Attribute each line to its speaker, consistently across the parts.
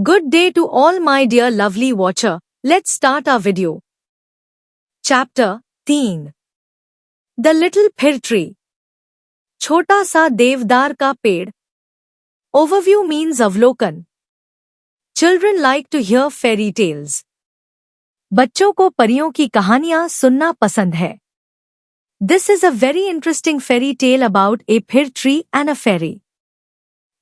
Speaker 1: Good day to all my dear lovely watcher. Let's start our video. Chapter 3. The Little Fir Tree. छोटा सा देवदार का पेड़. Overview means अवलोकन. Children like to hear fairy tales. बच्चों को परियों की कहानियां सुनना पसंद है. This is a very interesting fairy tale about a fir tree and a fairy.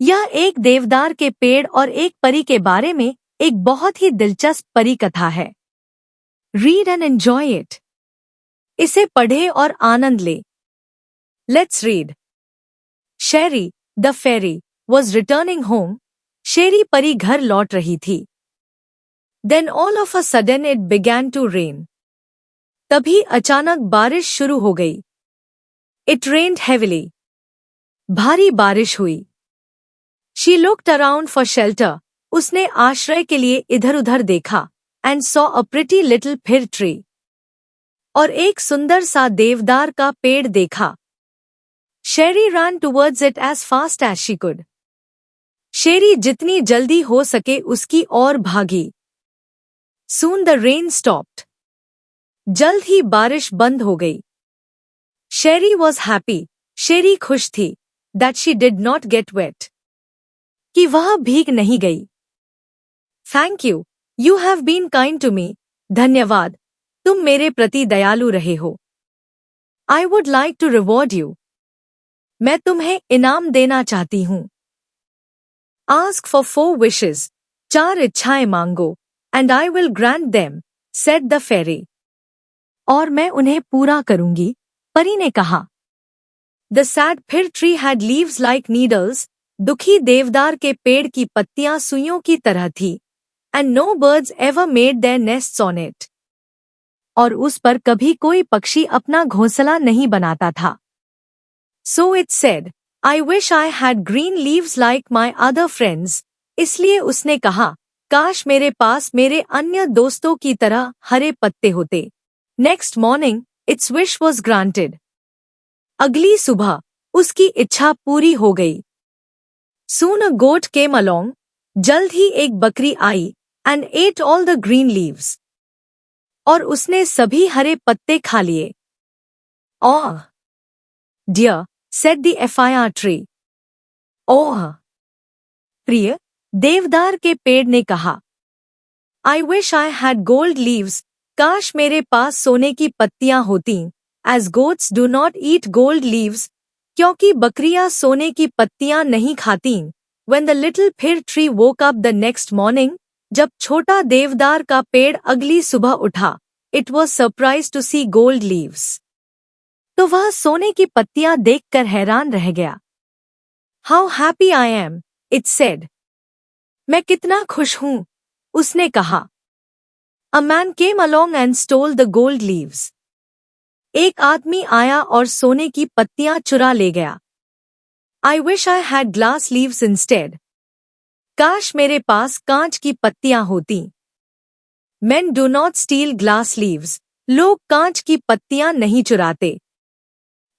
Speaker 1: यह एक देवदार के पेड़ और एक परी के बारे में एक बहुत ही दिलचस्प परी कथा है. Read and enjoy it. इसे पढ़े और आनंद ले. Let's read. Sherry, the fairy, was returning home. शेरी परी घर लौट रही थी. Then all of a sudden it began to rain. तभी अचानक बारिश शुरू हो गई. It rained heavily. भारी बारिश हुई. She looked around for shelter. उसने आश्रय के लिए इधर-उधर देखा. And saw a pretty little fir tree. और एक सुंदर सा देवदार का पेड़ देखा. Sherry ran towards it as fast as she could. शेरी जितनी जल्दी हो सके उसकी ओर भागी. Soon the rain stopped. जल्द ही बारिश बंद हो गई. Sherry was happy. शेरी खुश थी. That she did not get wet. कि वह भीग नहीं गई. Thank you. You have been kind to me. धन्यवाद. तुम मेरे प्रति दयालु रहे हो. I would like to reward you. मैं तुम्हें इनाम देना चाहती हूँ. Ask for 4 wishes. 4 इच्छाएं मांगो. And I will grant them, said the fairy. और मैं उन्हें पूरा करूंगी, परी ने कहा. The sad fir tree had leaves like needles. दुखी देवदार के पेड़ की पत्तियां सुइयों की तरह थी. And no birds ever made their nests on it. और उस पर कभी कोई पक्षी अपना घोंसला नहीं बनाता था. So it said, I wish I had green leaves like my other friends. इसलिए उसने कहा, काश मेरे पास मेरे अन्य दोस्तों की तरह हरे पत्ते होते. Next morning, its wish was granted. अगली सुबह, उसकी इच्छा पूरी हो गई. Soon a goat came along. जल्द ही एक बकरी आई. And ate all the green leaves. और उसने सभी हरे पत्ते खा लिए. Oh dear, said the fir tree. Oh प्रिय, देवदार के पेड़ ने कहा. I wish I had gold leaves. काश मेरे पास सोने की पत्तियां होतीं. As goats do not eat gold leaves. क्योंकि बकरियां सोने की पत्तियां नहीं खातीं. When the little fir tree woke up the next morning, जब छोटा देवदार का पेड़ अगली सुबह उठा, it was surprised to see gold leaves. तो वह सोने की पत्तियां देखकर हैरान रह गया. How happy I am, it said. मैं कितना खुश हूँ, उसने कहा. A man came along and stole the gold leaves. एक आदमी आया और सोने की पत्तियां चुरा ले गया. I wish I had glass leaves instead. काश मेरे पास कांच की पत्तियां होती. Men do not steal glass leaves. लोग कांच की पत्तियां नहीं चुराते.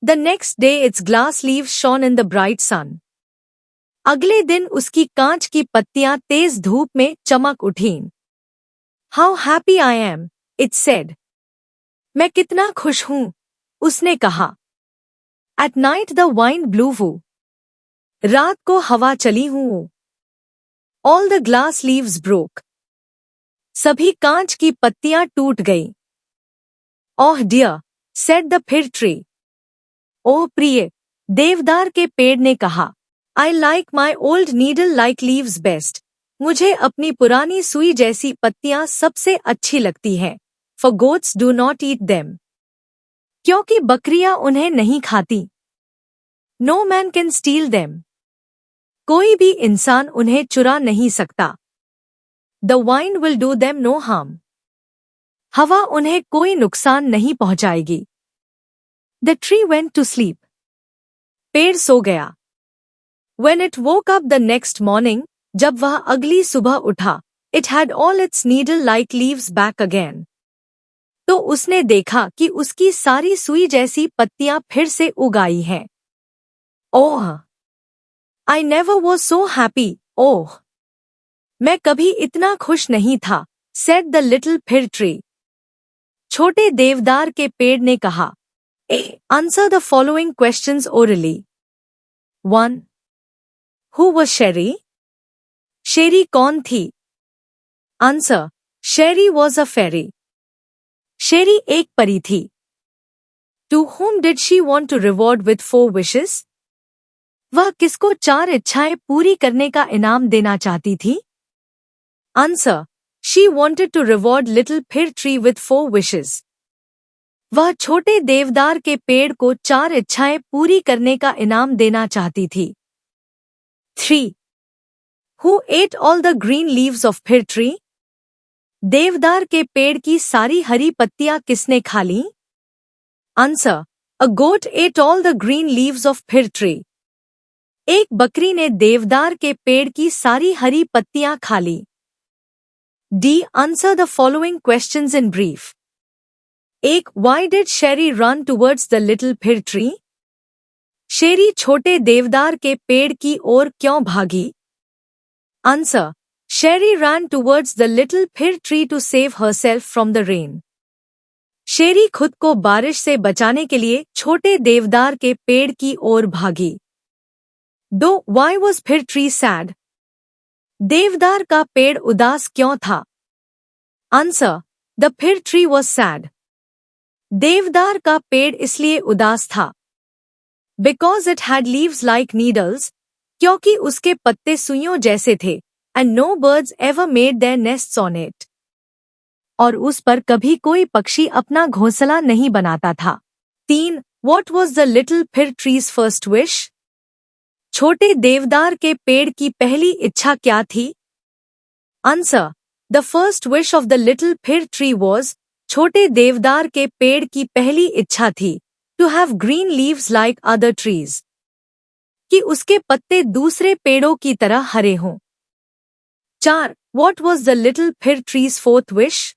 Speaker 1: The next day its glass leaves shone in the bright sun. अगले दिन उसकी कांच की पत्तियां तेज धूप में चमक उठीं. How happy I am, it said. मैं कितना खुश हूँ, उसने कहा. At night the wind blew. रात को हवा चली हूँ. All the glass leaves broke. सभी कांच की पत्तियां टूट गईं. Oh dear, said the fir tree. ओह प्रिय, देवदार के पेड़ ने कहा. I like my old needle-like leaves best. मुझे अपनी पुरानी सुई जैसी पत्तियां सबसे अच्छी लगती हैं. For goats do not eat them. क्योंकि बकरियां उन्हें नहीं खाती. No man can steal them. कोई भी इंसान उन्हें चुरा नहीं सकता. The wind will do them no harm. हवा उन्हें कोई नुकसान नहीं पहुंचाएगी. The tree went to sleep. पेड़ सो गया. When it woke up the next morning, जब वह अगली सुबह उठा, it had all its needle-like leaves back again. तो उसने देखा कि उसकी सारी सुई जैसी पत्तियां फिर से उग आई हैं. Oh! I never was so happy, oh! मैं कभी इतना खुश नहीं था, said the little fir tree. छोटे देवदार के पेड़ ने कहा, Answer the following questions orally. 1. Who was Sherry? शेरी कौन थी? Answer. Sherry was a fairy. शेरी एक परी थी. To whom did she want to reward with 4 wishes? वह किसको 4 इच्छाएं पूरी करने का इनाम देना चाहती थी? Answer. She wanted to reward little fir tree with 4 wishes. वह छोटे देवदार के पेड़ को 4 इच्छाएं पूरी करने का इनाम देना चाहती थी. 3. Who ate all the green leaves of fir tree? देवदार के पेड़ की सारी हरी पत्तियां किसने खा लीं? Answer. A goat ate all the green leaves of fir tree. एक बकरी ने देवदार के पेड़ की सारी हरी पत्तियां खा ली. D. Answer the following questions in brief. 1. Why did Sherry run towards the little fir tree? शेरी छोटे देवदार के पेड़ की ओर क्यों भागी? Answer. Sherry ran towards the little fir tree to save herself from the rain. शेरी खुद को बारिश से बचाने के लिए छोटे देवदार के पेड़ की ओर भागी. 2. Why was fir tree sad? देवदार का पेड़ उदास क्यों था? Answer. The fir tree was sad. देवदार का पेड़ इसलिए उदास था. Because it had leaves like needles, क्योंकि उसके पत्ते सुइयों जैसे थे, and no birds ever made their nests on it. और उस पर कभी कोई पक्षी अपना घोंसला नहीं बनाता था. 3. What was the little fir tree's first wish? छोटे देवदार के पेड़ की पहली इच्छा क्या थी? Answer. The first wish of the little fir tree was, छोटे देवदार के पेड़ की पहली इच्छा थी, to have green leaves like other trees. कि उसके पत्ते दूसरे पेड़ों की तरह हरे हों. 4. What was the little fir tree's fourth wish?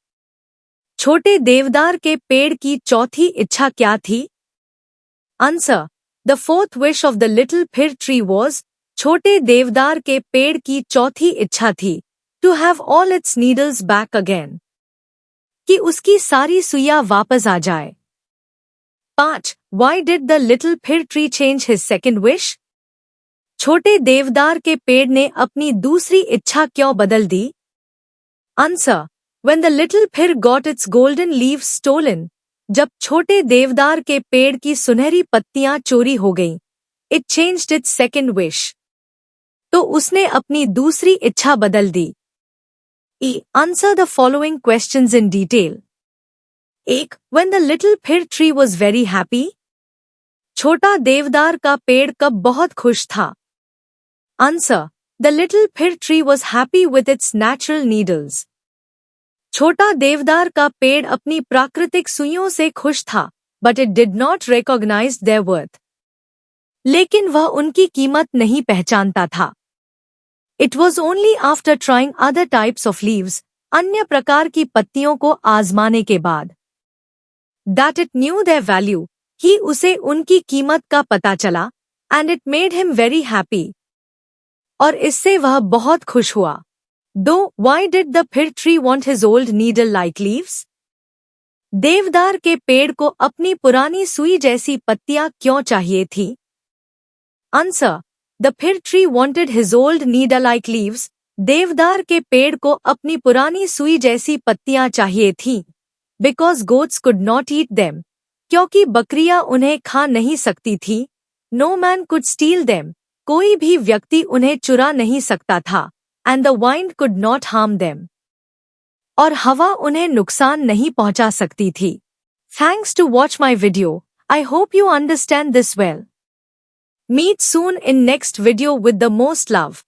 Speaker 1: छोटे देवदार के पेड़ की चौथी इच्छा क्या थी? Answer. The fourth wish of the little fir tree was, छोटे देवदार के पेड़ की चौथी इच्छा थी, to have all its needles back again. कि उसकी सारी सुइयां वापस आ जाए. 5. Why did the little fir tree change his second wish? छोटे देवदार के पेड़ ने अपनी दूसरी इच्छा क्यों बदल दी? Answer. When the little fir got its golden leaves stolen, जब छोटे देवदार के पेड़ की सुनहरी पत्तियां चोरी हो गईं, it changed its second wish. तो उसने अपनी दूसरी इच्छा बदल दी. E. Answer the following questions in detail. 1. When the little fir tree was very happy? छोटा देवदार का पेड़ कब बहुत खुश था? Answer. The little fir tree was happy with its natural needles. छोटा देवदार का पेड़ अपनी प्राकृतिक सुइयों से खुश था, but it did not recognize their worth. लेकिन वह उनकी कीमत नहीं पहचानता था. It was only after trying other types of leaves, अन्य प्रकार की पत्तियों को आजमाने के बाद, that it knew their value, ही उसे उनकी कीमत का पता चला, and it made him very happy. और इससे वह बहुत खुश हुआ. 2. Why did the fir tree want his old needle-like leaves? देवदार के पेड़ को अपनी पुरानी सुई जैसी पत्तियां क्यों चाहिए थी? Answer. The fir tree wanted his old needle-like leaves. देवदार के पेड़ को अपनी पुरानी सुई जैसी पत्तियां चाहिए थीं. Because goats could not eat them. क्योंकि बकरियां उन्हें खा नहीं सकती थी. No man could steal them. कोई भी व्यक्ति उन्हें चुरा नहीं सकता था. And the wind could not harm them. और हवा उन्हें नुकसान नहीं पहुंचा सकती थी. Thanks to watch my video. I hope you understand this well. Meet soon in next video with the most love.